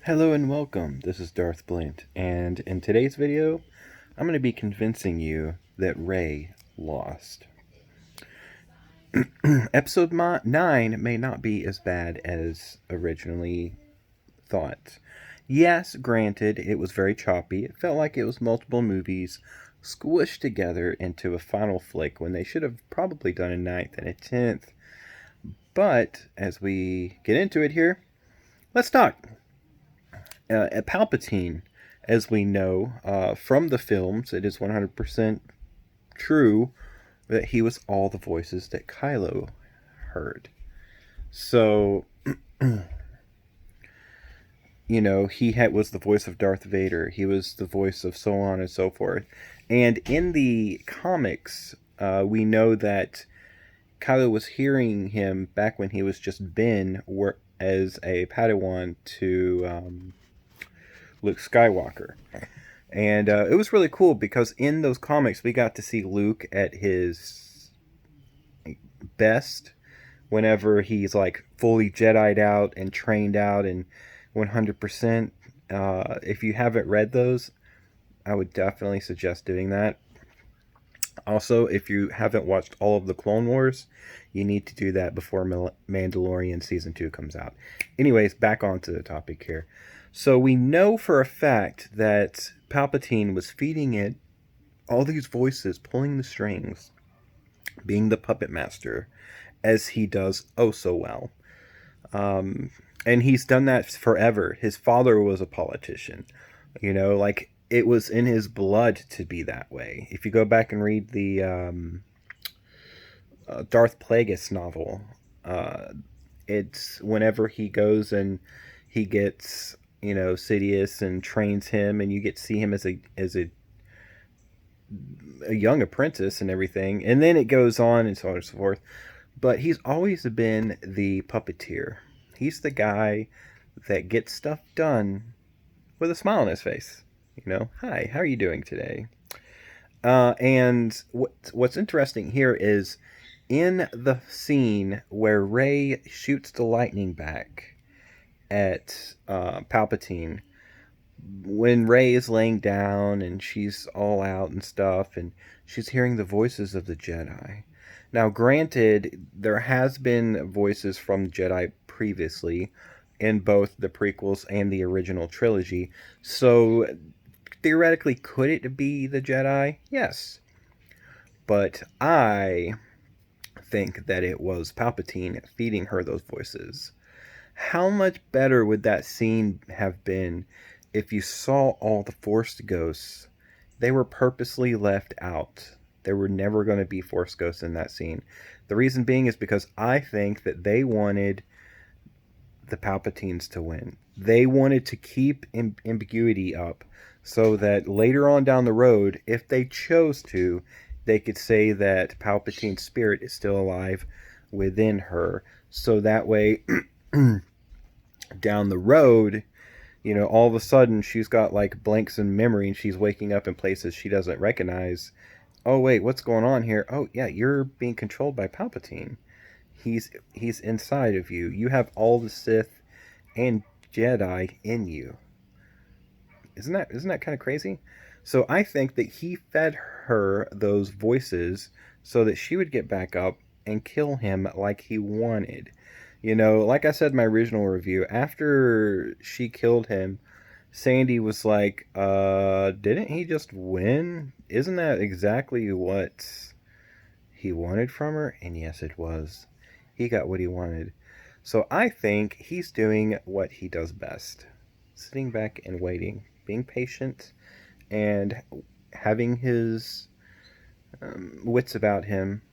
Hello and welcome. This is Darth Blint, and in today's video, I'm going to be convincing you that Rey lost. Episode 9 may not be as bad as originally thought. Yes, granted, it was very choppy. It felt like it was multiple movies squished together into a final flick when they should have probably done a ninth and a 10th. But as we get into it here, let's talk. Palpatine, as we know from the films, it is 100% true that he was all the voices that Kylo heard. So, was the voice of Darth Vader. He was the voice of so on and so forth. And in the comics, we know that Kylo was hearing him back when he was just Ben as a Padawan to Luke Skywalker. And it was really cool because in those comics, we got to see Luke at his best whenever he's like fully Jedi'd out and trained out and 100%. If you haven't read those, I would definitely suggest doing that. Also, if you haven't watched all of the Clone Wars, you need to do that before Mandalorian Season 2 comes out. Anyways, back onto the topic here. So we know for a fact that Palpatine was feeding it all these voices, pulling the strings, being the puppet master, as he does oh so well. And he's done that forever. His father was a politician. Like it was in his blood to be that way. If you go back and read the Darth Plagueis novel, it's whenever he goes and he gets Sidious and trains him, and you get to see him as a young apprentice and everything, and then it goes on and so on and so forth. But he's always been the puppeteer. He's the guy that gets stuff done with a smile on his face. Hi, how are you doing today? And what's interesting here is in the scene where Rey shoots the lightning back at Palpatine, when Rey is laying down and she's all out and stuff, and she's hearing the voices of the Jedi. Now, granted, there has been voices from Jedi previously in both the prequels and the original trilogy, so theoretically, could it be the Jedi? Yes. But I think that it was Palpatine feeding her those voices. How much better would that scene have been if you saw all the Force ghosts? They were purposely left out. There were never going to be Force ghosts in that scene. The reason being is because I think that they wanted the Palpatines to win. They wanted to keep ambiguity up so that later on down the road, if they chose to, they could say that Palpatine's spirit is still alive within her. So that way, down the road, all of a sudden she's got like blanks in memory and she's waking up in places she doesn't recognize. Oh, wait, what's going on here? Oh, yeah, you're being controlled by Palpatine. He's inside of you. You have all the Sith and Jedi in you. Isn't that kind of crazy? So I think that he fed her those voices so that she would get back up and kill him like he wanted. Like I said in my original review, after she killed him, Sandy was like, didn't he just win? Isn't that exactly what he wanted from her? And yes, it was. He got what he wanted. So I think he's doing what he does best, sitting back and waiting, being patient, and having his wits about him.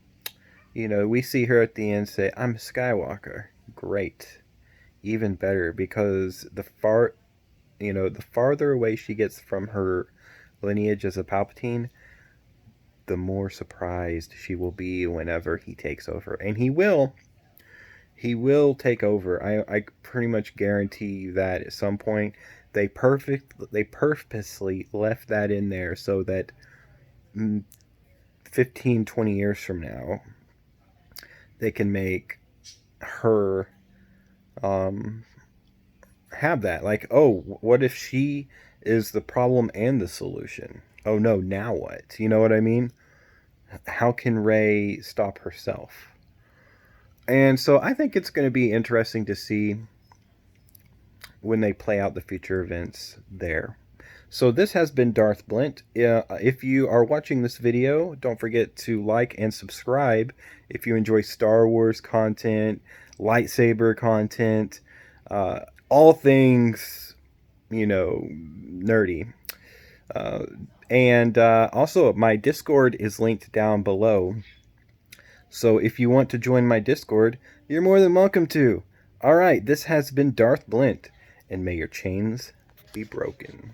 We see her at the end say, I'm a Skywalker. Great. Even better, because the farther away she gets from her lineage as a Palpatine, the more surprised she will be whenever he takes over. And he will. He will take over. I pretty much guarantee that at some point they purposely left that in there so that 15, 20 years from now they can make her have that. Like, oh, what if she is the problem and the solution? Oh no, now what? You know what I mean? How can Rey stop herself? And so I think it's going to be interesting to see when they play out the future events there. So this has been Darth Blint. If you are watching this video, don't forget to like and subscribe if you enjoy Star Wars content, lightsaber content, all things, nerdy. Uh, and also, my Discord is linked down below. So if you want to join my Discord, you're more than welcome to. Alright, this has been Darth Blint, and may your chains be broken.